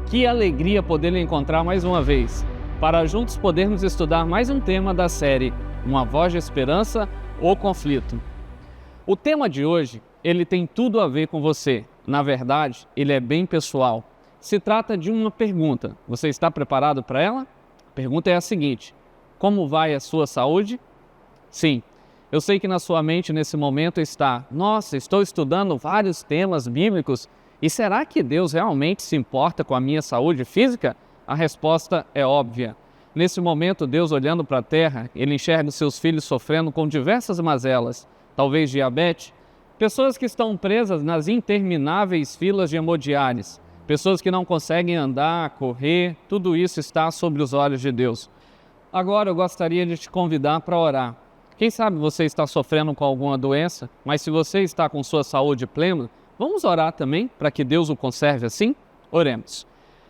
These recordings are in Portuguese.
Que alegria poder lhe encontrar mais uma vez, para juntos podermos estudar mais um tema da série Uma Voz de Esperança ou Conflito. O tema de hoje, ele tem tudo a ver com você. Na verdade, ele é bem pessoal. Se trata de uma pergunta. Você está preparado para ela? A pergunta é a seguinte: como vai a sua saúde? Sim, eu sei que na sua mente nesse momento está: nossa, estou estudando vários temas bíblicos e será que Deus realmente se importa com a minha saúde física? A resposta é óbvia. Nesse momento, Deus olhando para a terra, Ele enxerga os seus filhos sofrendo com diversas mazelas, talvez diabetes, pessoas que estão presas nas intermináveis filas de hemodiálise, pessoas que não conseguem andar, correr, tudo isso está sobre os olhos de Deus. Agora eu gostaria de te convidar para orar. Quem sabe você está sofrendo com alguma doença, mas se você está com sua saúde plena, vamos orar também para que Deus o conserve assim? Oremos.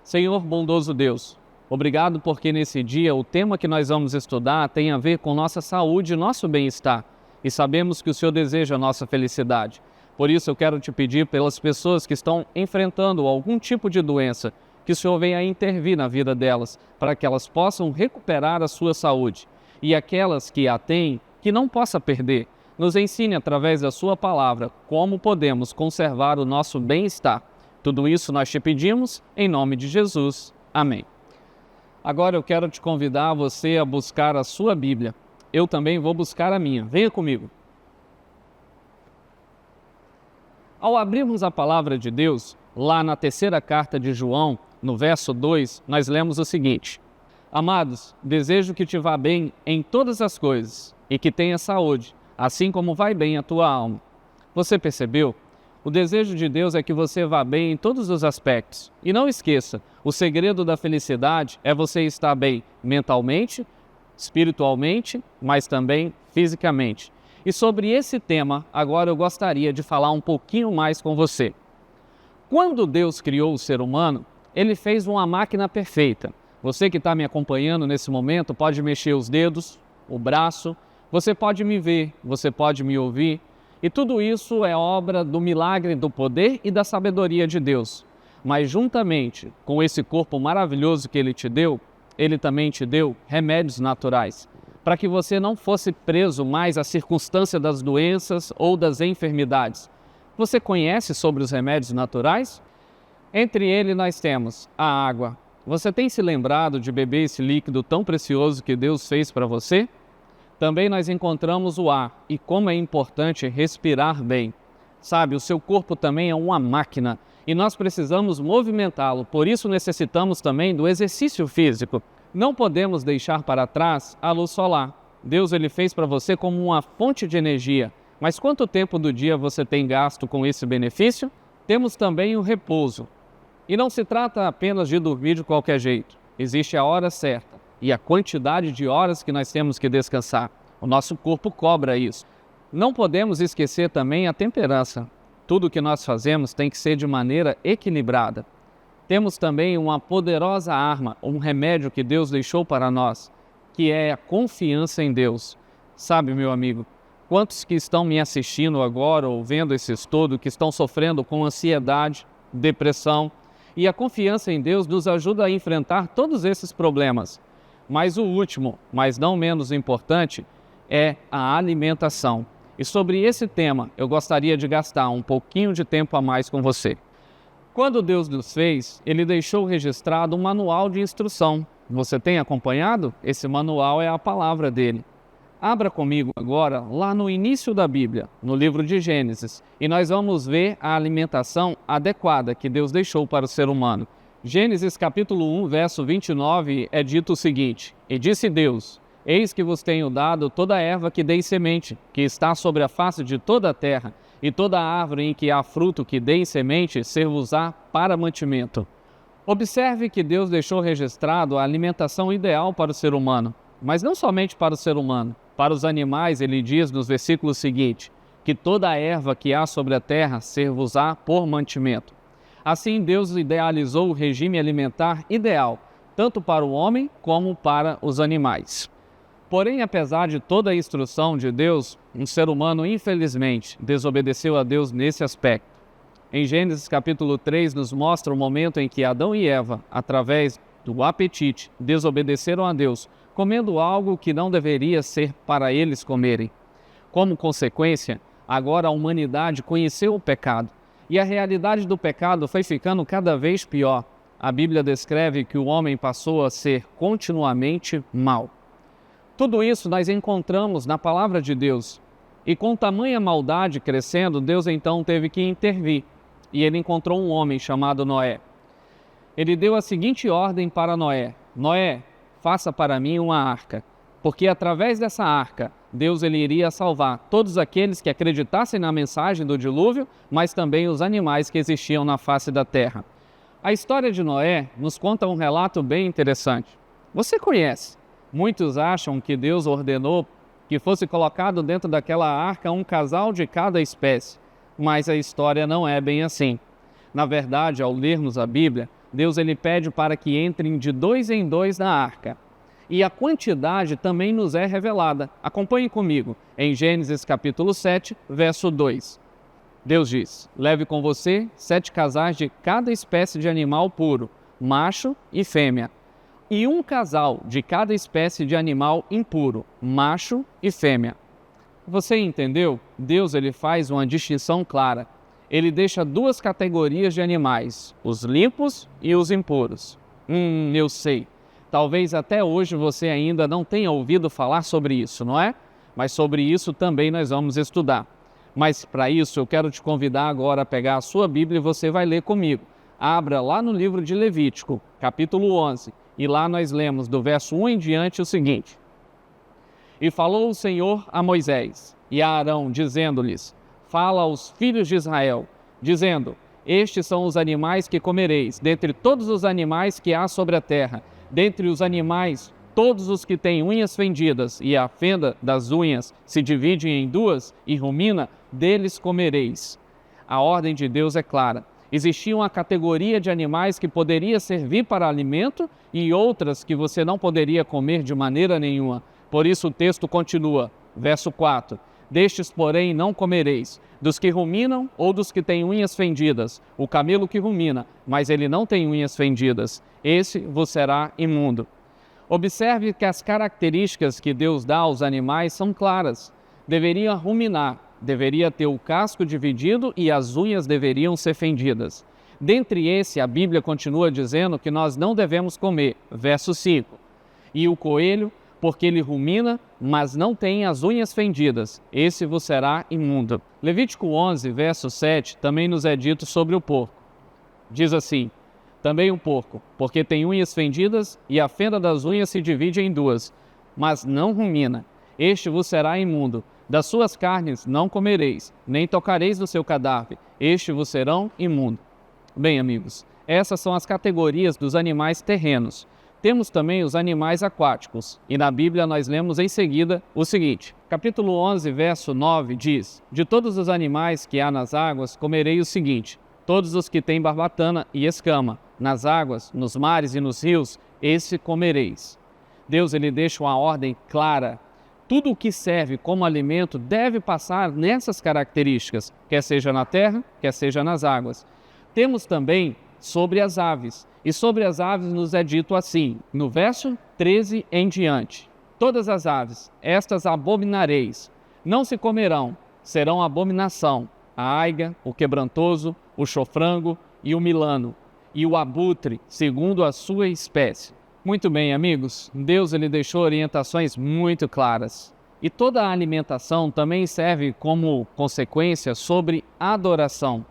Senhor bondoso Deus, obrigado porque nesse dia o tema que nós vamos estudar tem a ver com nossa saúde e nosso bem-estar. E sabemos que o Senhor deseja a nossa felicidade. Por isso eu quero te pedir pelas pessoas que estão enfrentando algum tipo de doença, que o Senhor venha intervir na vida delas, para que elas possam recuperar a sua saúde. E aquelas que a têm, que não possa perder. Nos ensine através da sua palavra como podemos conservar o nosso bem-estar. Tudo isso nós te pedimos em nome de Jesus. Amém. Agora eu quero te convidar você a buscar a sua Bíblia. Eu também vou buscar a minha. Venha comigo. Ao abrirmos a palavra de Deus, lá na terceira carta de João, no verso 2, nós lemos o seguinte: Amados, desejo que te vá bem em todas as coisas e que tenha saúde, assim como vai bem a tua alma. Você percebeu? O desejo de Deus é que você vá bem em todos os aspectos. E não esqueça, o segredo da felicidade é você estar bem mentalmente, espiritualmente, mas também fisicamente. E sobre esse tema, agora eu gostaria de falar um pouquinho mais com você. Quando Deus criou o ser humano, Ele fez uma máquina perfeita. Você que está me acompanhando nesse momento pode mexer os dedos, o braço, você pode me ver, você pode me ouvir, e tudo isso é obra do milagre, do poder e da sabedoria de Deus. Mas juntamente com esse corpo maravilhoso que Ele te deu, Ele também te deu remédios naturais, para que você não fosse preso mais à circunstância das doenças ou das enfermidades. Você conhece sobre os remédios naturais? Entre eles nós temos a água. Você tem se lembrado de beber esse líquido tão precioso que Deus fez para você? Também nós encontramos o ar e como é importante respirar bem. Sabe, o seu corpo também é uma máquina e nós precisamos movimentá-lo, por isso necessitamos também do exercício físico. Não podemos deixar para trás a luz solar. Deus ele fez para você como uma fonte de energia, mas quanto tempo do dia você tem gasto com esse benefício? Temos também o repouso. E não se trata apenas de dormir de qualquer jeito. Existe a hora certa e a quantidade de horas que nós temos que descansar. O nosso corpo cobra isso. Não podemos esquecer também a temperança. Tudo que nós fazemos tem que ser de maneira equilibrada. Temos também uma poderosa arma, um remédio que Deus deixou para nós, que é a confiança em Deus. Sabe, meu amigo, quantos que estão me assistindo agora ou vendo esse estudo que estão sofrendo com ansiedade, depressão, e a confiança em Deus nos ajuda a enfrentar todos esses problemas. Mas o último, mas não menos importante, é a alimentação. E sobre esse tema, eu gostaria de gastar um pouquinho de tempo a mais com você. Quando Deus nos fez, Ele deixou registrado um manual de instrução. Você tem acompanhado? Esse manual é a palavra dele. Abra comigo agora lá no início da Bíblia, no livro de Gênesis, e nós vamos ver a alimentação adequada que Deus deixou para o ser humano. Gênesis capítulo 1, verso 29, é dito o seguinte: E disse Deus: Eis que vos tenho dado toda a erva que dê semente, que está sobre a face de toda a terra, e toda a árvore em que há fruto que dê semente, ser-vos-á para mantimento. Observe que Deus deixou registrado a alimentação ideal para o ser humano, mas não somente para o ser humano. Para os animais, ele diz nos versículos seguintes, que toda a erva que há sobre a terra ser-vos-á por mantimento. Assim, Deus idealizou o regime alimentar ideal, tanto para o homem como para os animais. Porém, apesar de toda a instrução de Deus, um ser humano, infelizmente, desobedeceu a Deus nesse aspecto. Em Gênesis capítulo 3 nos mostra o momento em que Adão e Eva, através do apetite, desobedeceram a Deus, comendo algo que não deveria ser para eles comerem. Como consequência, agora a humanidade conheceu o pecado, e a realidade do pecado foi ficando cada vez pior. A Bíblia descreve que o homem passou a ser continuamente mau. Tudo isso nós encontramos na palavra de Deus. E com tamanha maldade crescendo, Deus então teve que intervir. E ele encontrou um homem chamado Noé. Ele deu a seguinte ordem para Noé: Noé, faça para mim uma arca, porque através dessa arca, Deus ele iria salvar todos aqueles que acreditassem na mensagem do dilúvio, mas também os animais que existiam na face da terra. A história de Noé nos conta um relato bem interessante. Você conhece? Muitos acham que Deus ordenou que fosse colocado dentro daquela arca um casal de cada espécie, mas a história não é bem assim. Na verdade, ao lermos a Bíblia, Deus ele pede para que entrem de 2 em 2 na arca. E a quantidade também nos é revelada. Acompanhe comigo, em Gênesis capítulo 7, verso 2. Deus diz: leve com você 7 casais de cada espécie de animal puro, macho e fêmea, e um casal de cada espécie de animal impuro, macho e fêmea. Você entendeu? Deus ele faz uma distinção clara. Ele deixa 2 categorias de animais, os limpos e os impuros. Eu sei. Talvez até hoje você ainda não tenha ouvido falar sobre isso, não é? Mas sobre isso também nós vamos estudar. Mas para isso eu quero te convidar agora a pegar a sua Bíblia e você vai ler comigo. Abra lá no livro de Levítico, capítulo 11, e lá nós lemos do verso 1 em diante o seguinte: E falou o Senhor a Moisés e a Arão, dizendo-lhes: Fala aos filhos de Israel, dizendo: Estes são os animais que comereis, dentre todos os animais que há sobre a terra, dentre os animais, todos os que têm unhas fendidas, e a fenda das unhas se divide em 2 e rumina, deles comereis. A ordem de Deus é clara. Existia uma categoria de animais que poderia servir para alimento e outras que você não poderia comer de maneira nenhuma. Por isso o texto continua, verso 4. Destes, porém, não comereis, dos que ruminam ou dos que têm unhas fendidas, o camelo que rumina, mas ele não tem unhas fendidas, esse vos será imundo. Observe que as características que Deus dá aos animais são claras. Deveria ruminar, deveria ter o casco dividido e as unhas deveriam ser fendidas. Dentre esse, a Bíblia continua dizendo que nós não devemos comer, verso 5. E o coelho, porque ele rumina, mas não tem as unhas fendidas, esse vos será imundo. Levítico 11, verso 7, também nos é dito sobre o porco. Diz assim: também o porco, porque tem unhas fendidas e a fenda das unhas se divide em 2, mas não rumina, este vos será imundo. Das suas carnes não comereis, nem tocareis do seu cadáver, este vos serão imundo. Bem, amigos, essas são as categorias dos animais terrenos. Temos também os animais aquáticos, e na Bíblia nós lemos em seguida o seguinte: capítulo 11, verso 9 diz: De todos os animais que há nas águas comerei o seguinte, todos os que têm barbatana e escama, nas águas, nos mares e nos rios, esse comereis. Deus ele deixa uma ordem clara. Tudo o que serve como alimento deve passar nessas características, quer seja na terra, quer seja nas águas. Temos também sobre as aves, e sobre as aves nos é dito assim, no verso 13 em diante: Todas as aves, estas abominareis, não se comerão, serão abominação, a aiga, o quebrantoso, o chofrango e o milano, e o abutre, segundo a sua espécie. Muito bem, amigos, Deus ele deixou orientações muito claras. E toda a alimentação também serve como consequência sobre adoração.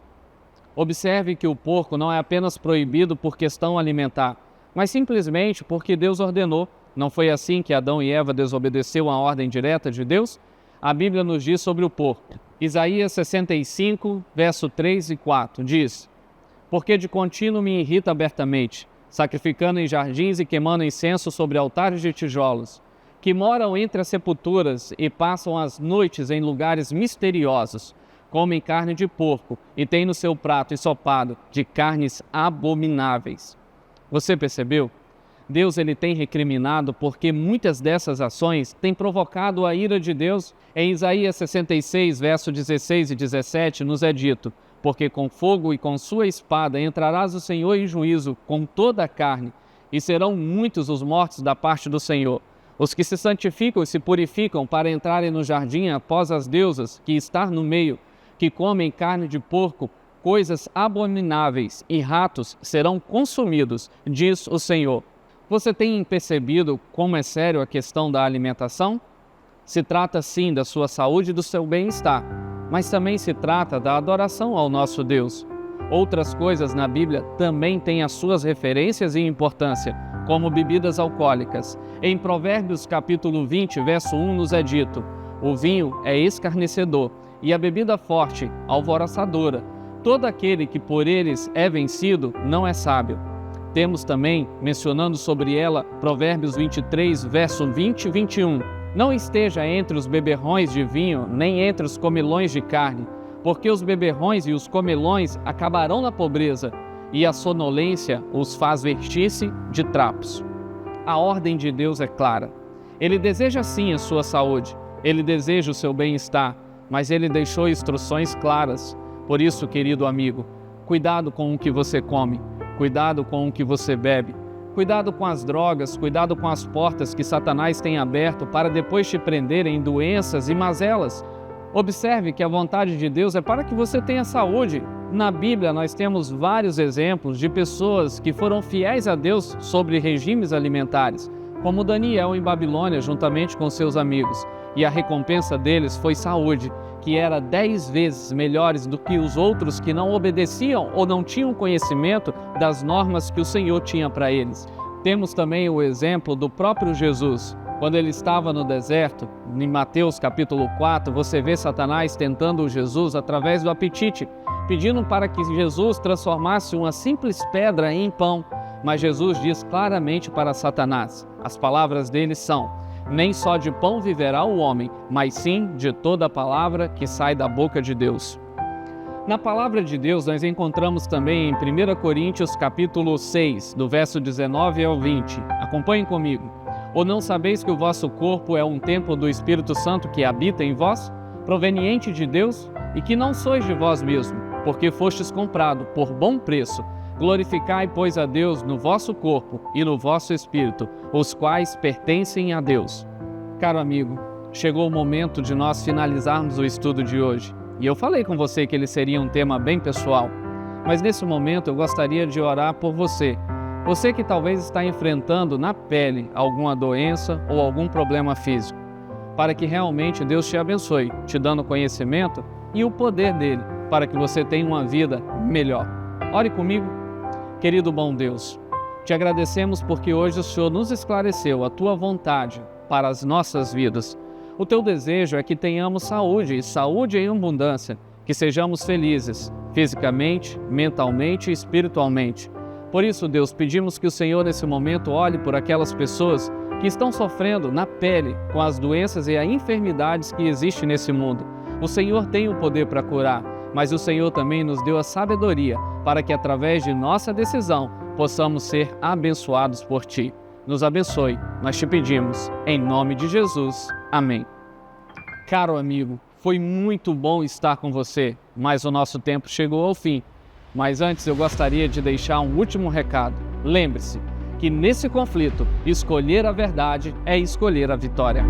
Observe que o porco não é apenas proibido por questão alimentar, mas simplesmente porque Deus ordenou. Não foi assim que Adão e Eva desobedeceram a ordem direta de Deus? A Bíblia nos diz sobre o porco. Isaías 65, verso 3 e 4 diz: Porque de contínuo me irrita abertamente, sacrificando em jardins e queimando incenso sobre altares de tijolos, que moram entre as sepulturas e passam as noites em lugares misteriosos, comem carne de porco e têm no seu prato ensopado de carnes abomináveis. Você percebeu? Deus ele tem recriminado porque muitas dessas ações têm provocado a ira de Deus. Em Isaías 66, verso 16 e 17, nos é dito: porque com fogo e com sua espada entrarás o Senhor em juízo com toda a carne, e serão muitos os mortos da parte do Senhor. Os que se santificam e se purificam para entrarem no jardim após as deusas que está no meio, que comem carne de porco, coisas abomináveis e ratos serão consumidos, diz o Senhor. Você tem percebido como é sério a questão da alimentação? Se trata sim da sua saúde e do seu bem-estar, mas também se trata da adoração ao nosso Deus. Outras coisas na Bíblia também têm as suas referências e importância, como bebidas alcoólicas. Em Provérbios capítulo 20, verso 1 nos é dito: o vinho é escarnecedor e a bebida forte, alvoroçadora. Todo aquele que por eles é vencido não é sábio. Temos também, mencionando sobre ela, Provérbios 23, verso 20 e 21. Não esteja entre os beberrões de vinho, nem entre os comilões de carne, porque os beberrões e os comilões acabarão na pobreza, e a sonolência os faz vestir-se de trapos. A ordem de Deus é clara. Ele deseja sim a sua saúde, ele deseja o seu bem-estar, mas ele deixou instruções claras. Por isso, querido amigo, cuidado com o que você come, cuidado com o que você bebe, cuidado com as drogas, cuidado com as portas que Satanás tem aberto para depois te prender em doenças e mazelas. Observe que a vontade de Deus é para que você tenha saúde. Na Bíblia nós temos vários exemplos de pessoas que foram fiéis a Deus sobre regimes alimentares, como Daniel em Babilônia juntamente com seus amigos, e a recompensa deles foi saúde, que era 10 vezes melhores do que os outros que não obedeciam ou não tinham conhecimento das normas que o Senhor tinha para eles. Temos também o exemplo do próprio Jesus. Quando ele estava no deserto, em Mateus capítulo 4, você vê Satanás tentando Jesus através do apetite, pedindo para que Jesus transformasse uma simples pedra em pão. Mas Jesus diz claramente para Satanás, as palavras dele são: nem só de pão viverá o homem, mas sim de toda a palavra que sai da boca de Deus. Na palavra de Deus nós encontramos também em 1 Coríntios capítulo 6, do verso 19 ao 20. Acompanhem comigo. Ou não sabeis que o vosso corpo é um templo do Espírito Santo que habita em vós, proveniente de Deus, e que não sois de vós mesmo, porque fostes comprado por bom preço? Glorificai, pois, a Deus no vosso corpo e no vosso espírito, os quais pertencem a Deus. Caro amigo, chegou o momento de nós finalizarmos o estudo de hoje. E eu falei com você que ele seria um tema bem pessoal, mas nesse momento eu gostaria de orar por você. Você que talvez está enfrentando na pele alguma doença ou algum problema físico, para que realmente Deus te abençoe, te dando conhecimento e o poder dele, para que você tenha uma vida melhor. Ore comigo. Querido bom Deus, te agradecemos porque hoje o Senhor nos esclareceu a tua vontade para as nossas vidas. O teu desejo é que tenhamos saúde e saúde em abundância, que sejamos felizes, fisicamente, mentalmente e espiritualmente. Por isso, Deus, pedimos que o Senhor nesse momento olhe por aquelas pessoas que estão sofrendo na pele com as doenças e as enfermidades que existem nesse mundo. O Senhor tem o poder para curar, mas o Senhor também nos deu a sabedoria para que através de nossa decisão possamos ser abençoados por Ti. Nos abençoe, nós te pedimos, em nome de Jesus. Amém. Caro amigo, foi muito bom estar com você, mas o nosso tempo chegou ao fim. Mas antes eu gostaria de deixar um último recado. Lembre-se que nesse conflito, escolher a verdade é escolher a vitória.